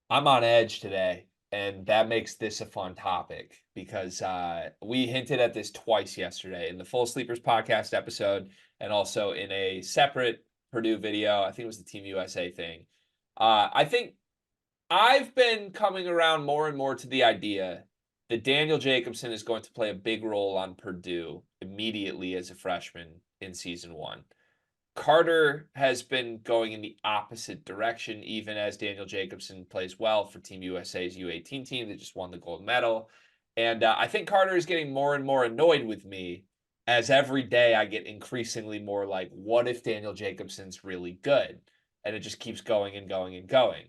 I'm on edge today, and that makes this a fun topic because we hinted at this twice yesterday in the Full Sleepers podcast episode and also in a separate Purdue video. I think it was the Team USA thing. I think I've been coming around more and more to the idea that Daniel Jacobson is going to play a big role on Purdue immediately as a freshman in season one. Carter has been going in the opposite direction, even as Daniel Jacobson plays well for Team USA's U18 team that just won the gold medal. And I think Carter is getting more and more annoyed with me as every day I get increasingly more like, what if Daniel Jacobson's really good? And it just keeps going and going and going.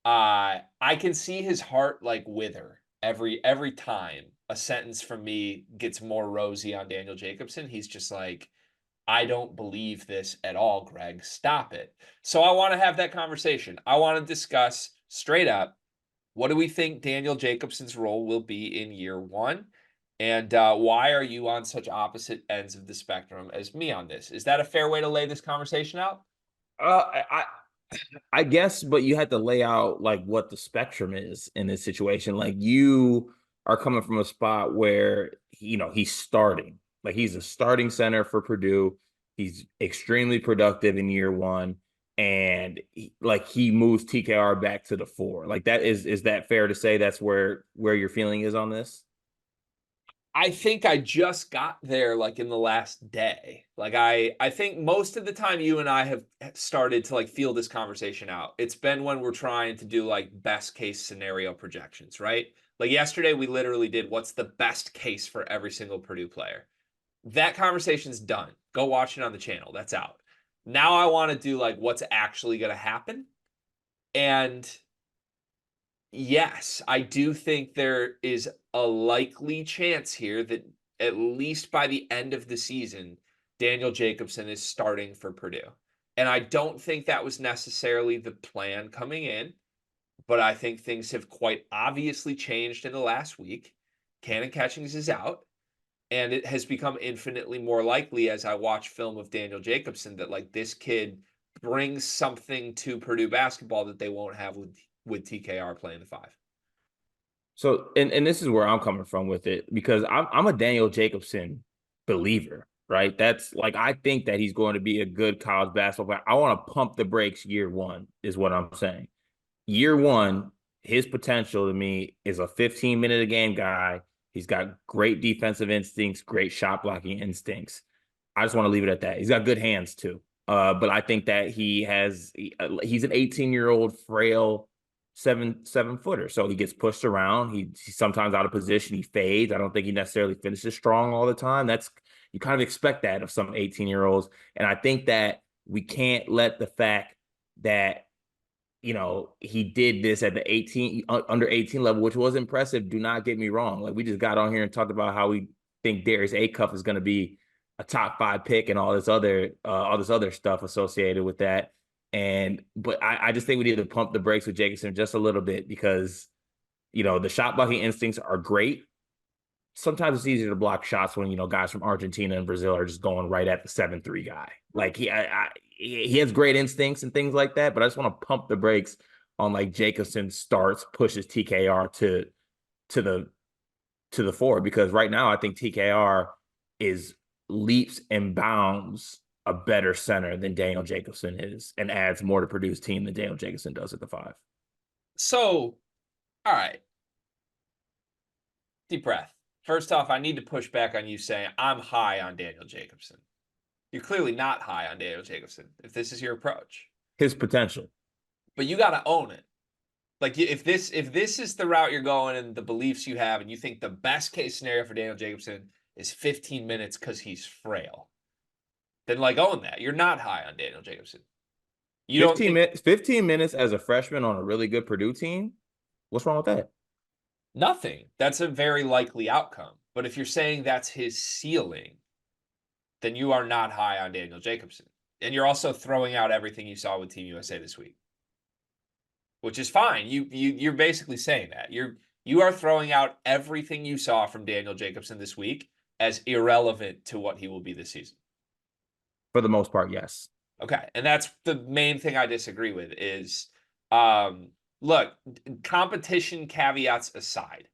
I can see his heart like wither every time a sentence from me gets more rosy on Daniel Jacobson. He's just like, I don't believe this at all, Greg. Stop it. So I want to have that conversation. I want to discuss straight up, what do we think Daniel Jacobson's role will be in year one? And why are you on such opposite ends of the spectrum as me on this? Is that a fair way to lay this conversation out? I guess, but you had to lay out like what the spectrum is in this situation. Like you are coming from a spot where he's starting, like he's a starting center for Purdue. He's extremely productive in year one, and he moves TKR back to the four. Like that is that fair to say? That's where your feeling is on this. I think I just got there like in the last day. Like I think most of the time you and I have started to like feel this conversation out. It's been when we're trying to do like best case scenario projections, right? Like yesterday we literally did what's the best case for every single Purdue player. That conversation's done. Go watch it on the channel. That's out. Now I want to do like what's actually going to happen. And yes, I do think there is a likely chance here that at least by the end of the season, Daniel Jacobson is starting for Purdue. And I don't think that was necessarily the plan coming in, but I think things have quite obviously changed in the last week. Cannon Catchings is out, and it has become infinitely more likely as I watch film of Daniel Jacobson that like this kid brings something to Purdue basketball that they won't have with TKR playing the five. So, and this is where I'm coming from with it because I'm a Daniel Jacobson believer, right? That's like I think that he's going to be a good college basketball player. I want to pump the brakes year one, is what I'm saying. Year one, his potential to me is a 15-minute a game guy. He's got great defensive instincts, great shot blocking instincts. I just want to leave it at that. He's got good hands too. But I think that he's an 18-year-old frail seven footer. So he gets pushed around. He's sometimes out of position. He fades. I don't think he necessarily finishes strong all the time. That's you kind of expect that of some 18-year-olds. And I think that we can't let the fact that he did this at the 18 under 18 level, which was impressive. Do not get me wrong. Like we just got on here and talked about how we think Darius Acuff is going to be a top 5 pick and all this other stuff associated with that. But I just think we need to pump the brakes with Jacobson just a little bit because the shot blocking instincts are great. Sometimes it's easier to block shots when guys from Argentina and Brazil are just going right at the 7-3 guy. Like he has great instincts and things like that, but I just want to pump the brakes on like Jacobson starts pushes TKR to the to the four because right now I think TKR is leaps and bounds a better center than Daniel Jacobson is and adds more to Purdue's team than Daniel Jacobson does at the five. So, all right, deep breath. First off, I need to push back on you saying I'm high on Daniel Jacobson. You're clearly not high on Daniel Jacobson if this is your approach. His potential. But you got to own it. Like if this is the route you're going and the beliefs you have and you think the best case scenario for Daniel Jacobson is 15 minutes cuz he's frail, then like own that. You're not high on Daniel Jacobson. You don't 15 think minutes 15 minutes as a freshman on a really good Purdue team. What's wrong with that? nothing. That's a very likely outcome. But if you're saying that's his ceiling, then you are not high on Daniel Jacobson. And you're also throwing out everything you saw with Team USA this week, which is fine. You're basically saying that. You are throwing out everything you saw from Daniel Jacobson this week as irrelevant to what he will be this season. For the most part, yes. Okay. And that's the main thing I disagree with is um look, competition caveats aside,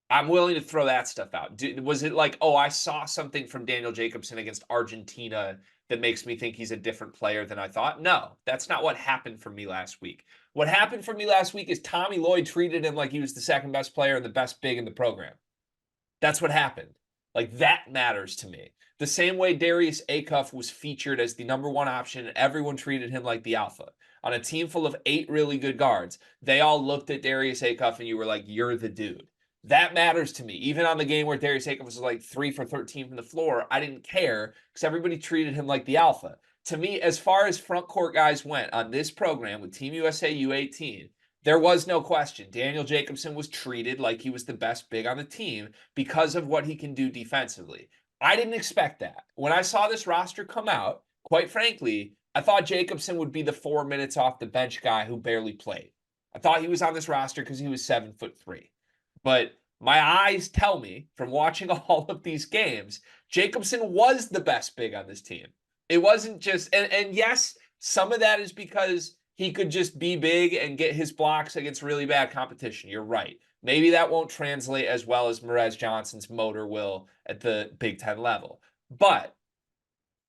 I'm willing to throw that stuff out. Was it like, oh, I saw something from Daniel Jacobson against Argentina that makes me think he's a different player than I thought? No, that's not what happened for me last week. What happened for me last week is Tommy Lloyd treated him like he was the second best player and the best big in the program. That's what happened. Like, that matters to me. The same way Darius Acuff was featured as the number one option, and everyone treated him like the alpha. On a team full of 8 really good guards, they all looked at Darius Acuff and you were like, you're the dude. That matters to me. Even on the game where Darius Acuff was like 3 for 13 from the floor, I didn't care because everybody treated him like the alpha. To me, as far as front court guys went on this program with Team USA U18, there was no question. Daniel Jacobson was treated like he was the best big on the team because of what he can do defensively. I didn't expect that. When I saw this roster come out, quite frankly, I thought Jacobson would be the 4 minutes off the bench guy who barely played. I thought he was on this roster because he was 7'3". But my eyes tell me from watching all of these games, Jacobson was the best big on this team. It wasn't just, and yes, some of that is because he could just be big and get his blocks against really bad competition. You're right. Maybe that won't translate as well as Merez Johnson's motor will at the Big Ten level. But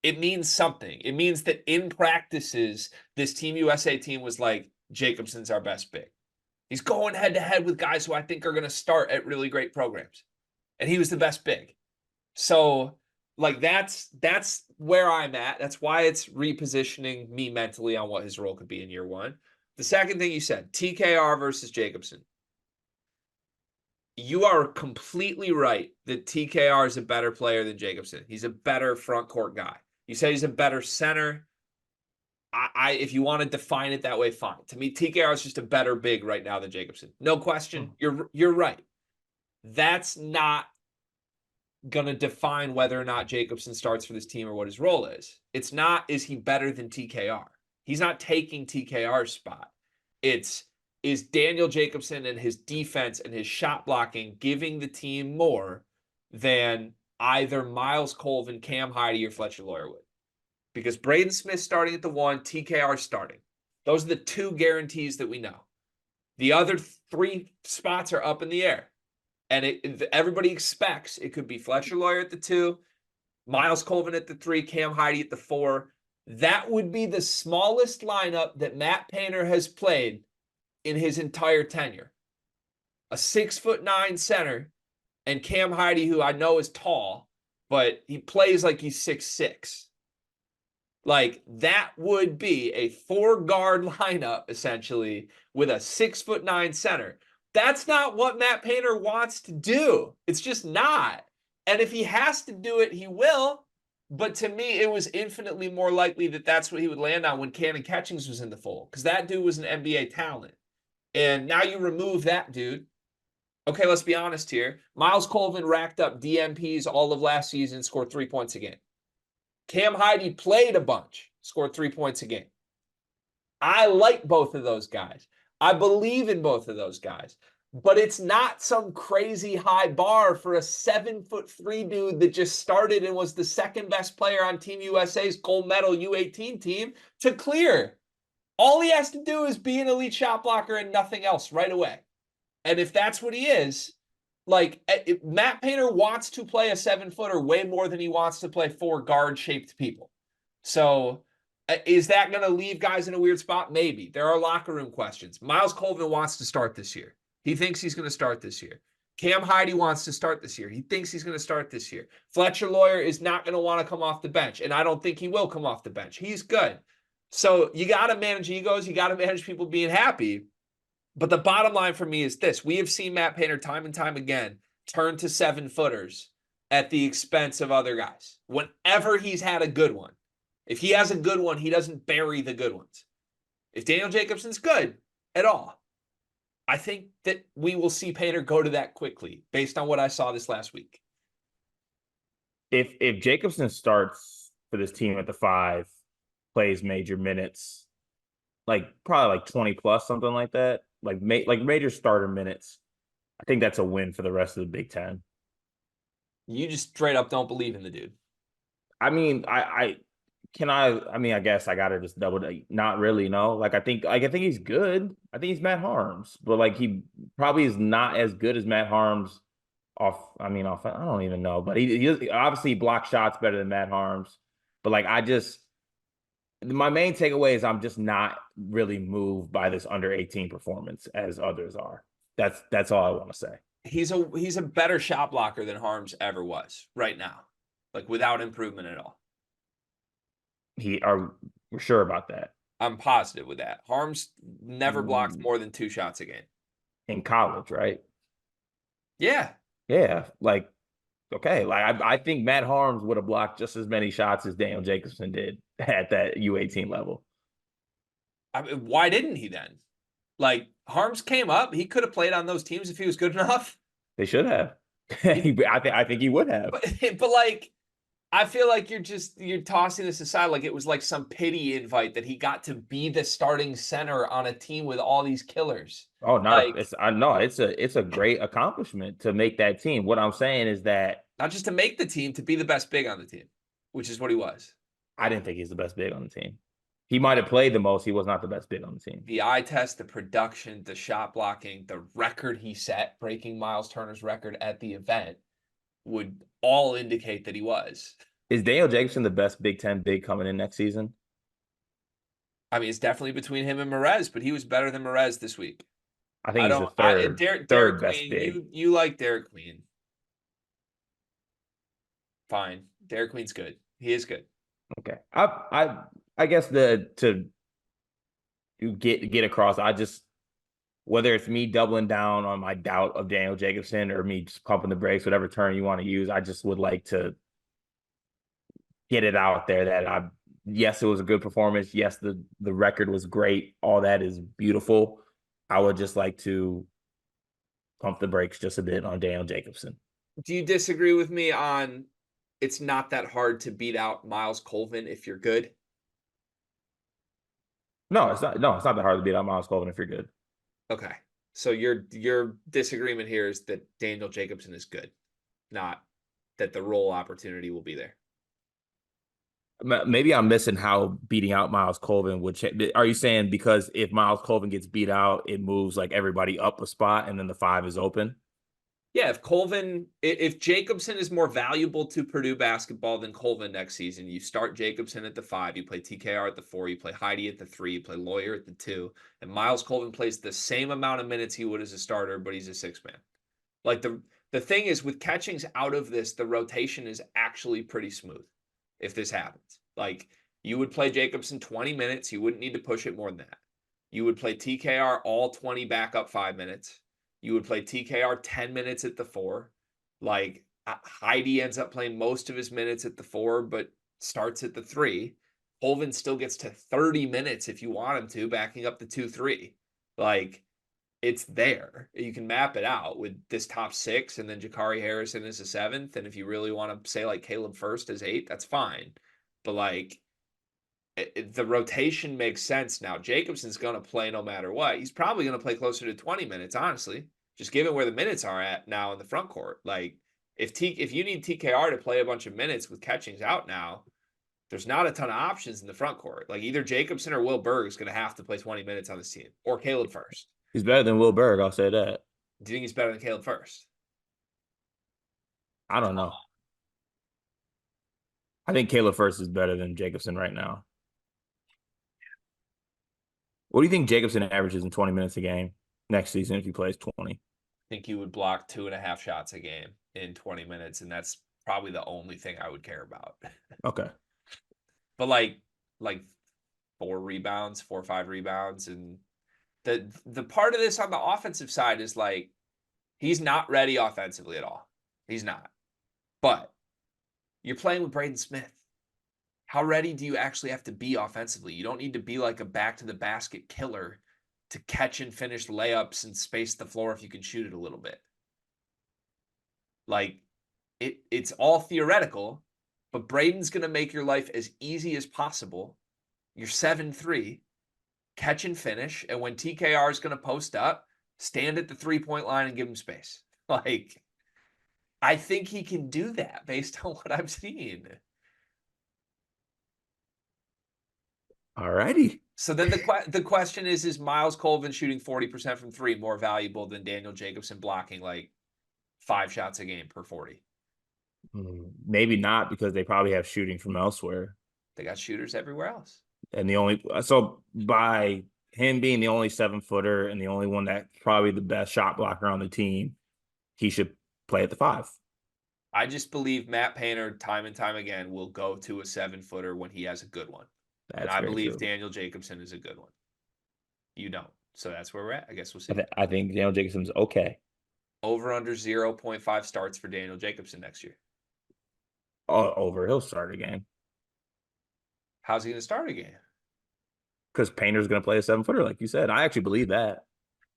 it means something. It means that in practices, this Team USA team was like, Jacobson's our best big. He's going head to head with guys who I think are going to start at really great programs. And he was the best big. So, like, that's where I'm at. That's why it's repositioning me mentally on what his role could be in year one. The second thing you said, TKR versus Jacobson. You are completely right that TKR is a better player than Jacobson. He's a better front court guy. You say he's a better center. If you want to define it that way, fine. To me, TKR is just a better big right now than Jacobson. No question. You're right. That's not going to define whether or not Jacobson starts for this team or what his role is. It's not, is he better than TKR? He's not taking TKR's spot. It's, is Daniel Jacobson and his defense and his shot blocking giving the team more than either Miles Colvin, Cam Heide, or Fletcher Loyer would? Because Braden Smith's starting at the 1, TKR starting. Those are the 2 guarantees that we know. The other 3 spots are up in the air. And everybody expects it could be Fletcher Loyer at the 2, Miles Colvin at the 3, Cam Heide at the 4. That would be the smallest lineup that Matt Painter has played in his entire tenure. A 6'9" center and Cam Heide, who I know is tall, but he plays like he's 6'6". Like, that would be a 4-guard lineup, essentially, with a 6'9" center. That's not what Matt Painter wants to do. It's just not. And if he has to do it, he will. But to me, it was infinitely more likely that that's what he would land on when Cannon Catchings was in the fold, because that dude was an NBA talent. And now you remove that dude. Okay, let's be honest here. Miles Colvin racked up DMPs all of last season, scored 3 points a game. Cam Heide played a bunch, scored 3 points a game. I like both of those guys. I believe in both of those guys. But it's not some crazy high bar for a 7'3" dude that just started and was the second best player on Team USA's gold medal U18 team to clear. All he has to do is be an elite shot blocker and nothing else right away. And if that's what he is, like, Matt Painter wants to play a 7-footer way more than he wants to play 4 guard-shaped people. So is that going to leave guys in a weird spot? Maybe. There are locker room questions. Miles Colvin wants to start this year. He thinks he's going to start this year. Cam Heide wants to start this year. He thinks he's going to start this year. Fletcher Loyer is not going to want to come off the bench, and I don't think he will come off the bench. He's good. So you got to manage egos. You got to manage people being happy. But the bottom line for me is this. We have seen Matt Painter time and time again turn to 7-footers at the expense of other guys. Whenever he's had a good one. If he has a good one, he doesn't bury the good ones. If Daniel Jacobson's good at all, I think that we will see Painter go to that quickly based on what I saw this last week. If Jacobson starts for this team at the 5, plays major minutes, like probably like 20 plus, something like that, like major starter minutes, I think that's a win for the rest of the Big Ten. You just straight up don't believe in the dude. I mean, I mean, I guess I gotta just not really, no. I think he's good. I think he's Matt Harms, but like he probably is not as good as Matt Harms off, I don't even know, but he obviously blocks shots better than Matt Harms. But like my main takeaway is I'm just not really moved by this under 18 performance as others are. That's all I want to say. He's a better shot blocker than Harms ever was right now, like without improvement at all. We're sure about that. I'm positive with that. Harms never blocked more than 2 shots a game. In college, right? Yeah. Yeah, like okay, like I think Matt Harms would have blocked just as many shots as Daniel Jacobson did at that U18 level. I mean, why didn't he then? Like Harms came up, he could have played on those teams if he was good enough. They should have. I think he would have. But like I feel like you're tossing this aside like it was like some pity invite that he got to be the starting center on a team with all these killers. Oh, not Like it's I know it's a great accomplishment to make that team. What I'm saying is that not just to make the team, to be the best big on the team, which is what he was. I didn't think he's the best big on the team. He might have played the most. He was not the best big on the team. The eye test, the production, the shot blocking, the record he set, breaking Miles Turner's record at the event, would all indicate that he was. Is Daniel Jacobson the best Big Ten big coming in next season? I mean, it's definitely between him and Merez, but he was better than Merez this week. I think I he's the don't. I third Derek best Queen. big. You like Derek Queen? Fine. Derek Queen's good. He is good. Okay. I guess to get across, whether it's me doubling down on my doubt of Daniel Jacobson or me just pumping the brakes, whatever term you want to use, I just would like to get it out there that yes, it was a good performance. Yes, the record was great. All that is beautiful. I would just like to pump the brakes just a bit on Daniel Jacobson. Do you disagree with me on it's not that hard to beat out Miles Colvin if you're good? No, it's not. No, it's not that hard to beat out Miles Colvin if you're good. Okay. So your disagreement here is that Daniel Jacobson is good, not that the role opportunity will be there. Maybe I'm missing how beating out Miles Colvin would change. Are you saying because if Miles Colvin gets beat out, it moves like everybody up a spot and then the 5 is open? Yeah, if Jacobson is more valuable to Purdue basketball than Colvin next season, you start Jacobson at the 5, you play TKR at the 4, you play Heidi at the 3, you play Lawyer at the 2, and Miles Colvin plays the same amount of minutes he would as a starter, but he's a 6-man. Like the thing is with catchings out of this, the rotation is actually pretty smooth if this happens. Like you would play Jacobson 20 minutes, you wouldn't need to push it more than that. You would play TKR all 20 backup 5 minutes. You would play TKR 10 minutes at the 4. Like Heidi ends up playing most of his minutes at the 4, but starts at the 3. Colvin still gets to 30 minutes if you want him to, backing up the 2-3. Like it's there. You can map it out with this top 6 and then Jakari Harrison as a 7th. And if you really want to say like Caleb First as 8, that's fine. But like the rotation makes sense now. Jacobson's going to play no matter what. He's probably going to play closer to 20 minutes, honestly, just given where the minutes are at now in the front court. Like if you need TKR to play a bunch of minutes with catchings out now, there's not a ton of options in the front court. Like either Jacobson or Will Berg is going to have to play 20 minutes on this team, or Caleb First. He's better than Will Berg, I'll say that. Do you think he's better than Caleb First? I don't know. I think Caleb First is better than Jacobson right now. What do you think Jacobson averages in 20 minutes a game next season if he plays 20? I think you would block 2.5 shots a game in 20 minutes, and that's probably the only thing I would care about. Okay. But like 4 rebounds, 4 or 5 rebounds, and the part of this on the offensive side is like he's not ready offensively at all. He's not. But you're playing with Braden Smith. How ready do you actually have to be offensively? You don't need to be like a back to the basket killer to catch and finish layups and space the floor if you can shoot it a little bit. Like it's all theoretical, but Braden's going to make your life as easy as possible. You're 7-3, catch and finish, and when TKR is going to post up, stand at the 3-point line and give him space. Like I think he can do that based on what I've seen. Alrighty. So then the question is Miles Colvin shooting 40% from three more valuable than Daniel Jacobson blocking like 5 shots a game per 40? Maybe not, because they probably have shooting from elsewhere. They got shooters everywhere else. And by him being the only 7-footer and the only one that's probably the best shot blocker on the team, he should play at the 5. I just believe Matt Painter, time and time again, will go to a 7-footer when he has a good one. And That's I very believe true. Daniel Jacobson is a good one. You don't. So that's where we're at. I guess we'll see. I think Daniel Jacobson's okay. Over under 0.5 starts for Daniel Jacobson next year. Over, he'll start a game How's he going to start a game? because Painter's going to play a 7-footer, like you said. I actually believe that.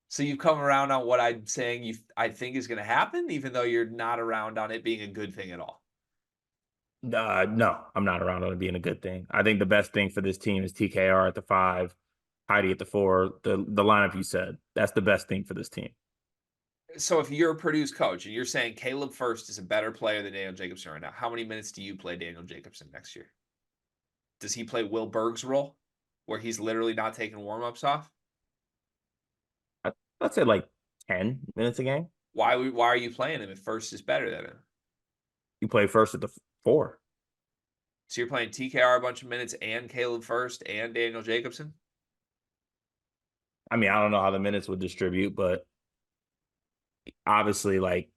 So you've come around on what I'm saying I think is going to happen, even though you're not around on it being a good thing at all. No, I'm not around on it being a good thing. I think the best thing for this team is TKR at the 5, Heidi at the 4. The lineup you said, that's the best thing for this team. So if you're Purdue's coach and you're saying Caleb First is a better player than Daniel Jacobson right now, how many minutes do you play Daniel Jacobson next year? Does he play Will Berg's role where he's literally not taking warm-ups off? I'd say like 10 minutes a game. Why are you playing him if First is better than him? You play First at the 4. So you're playing TKR a bunch of minutes and Caleb First and Daniel Jacobson? I mean, I don't know how the minutes would distribute, but obviously, like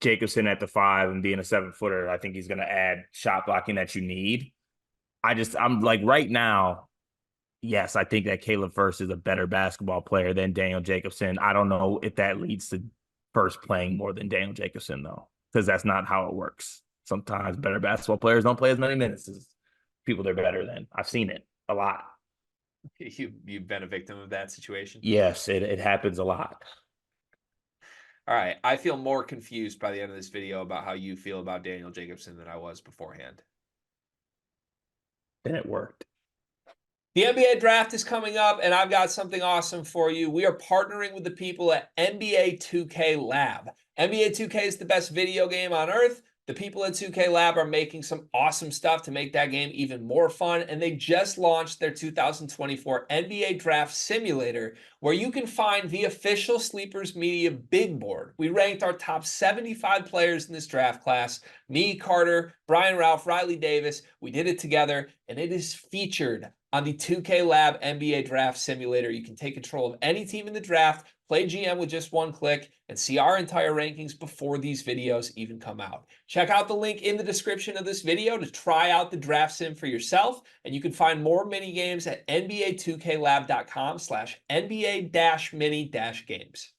Jacobson at the 5 and being a 7-footer, I think he's going to add shot blocking that you need. I'm like right now, yes, I think that Caleb First is a better basketball player than Daniel Jacobson. I don't know if that leads to First playing more than Daniel Jacobson, though, because that's not how it works. Sometimes better basketball players don't play as many minutes as people they're better than. I've seen it a lot. You've been a victim of that situation? Yes, it happens a lot. All right. I feel more confused by the end of this video about how you feel about Daniel Jacobson than I was beforehand. Then it worked. The NBA draft is coming up, and I've got something awesome for you. We are partnering with the people at NBA 2K Lab. NBA 2K is the best video game on earth. The people at 2K Lab are making some awesome stuff to make that game even more fun, and they just launched their 2024 NBA Draft Simulator, where you can find the official Sleepers Media big board. We ranked our top 75 players in this draft class. Me, Carter, Brian Ralph, Riley Davis. We did it together, and it is featured on the 2K Lab NBA Draft Simulator. You can take control of any team in the draft, play GM with just one click, and see our entire rankings before these videos even come out. Check out the link in the description of this video to try out the draft sim for yourself, and you can find more mini games at nba2klab.com/NBA-mini-games.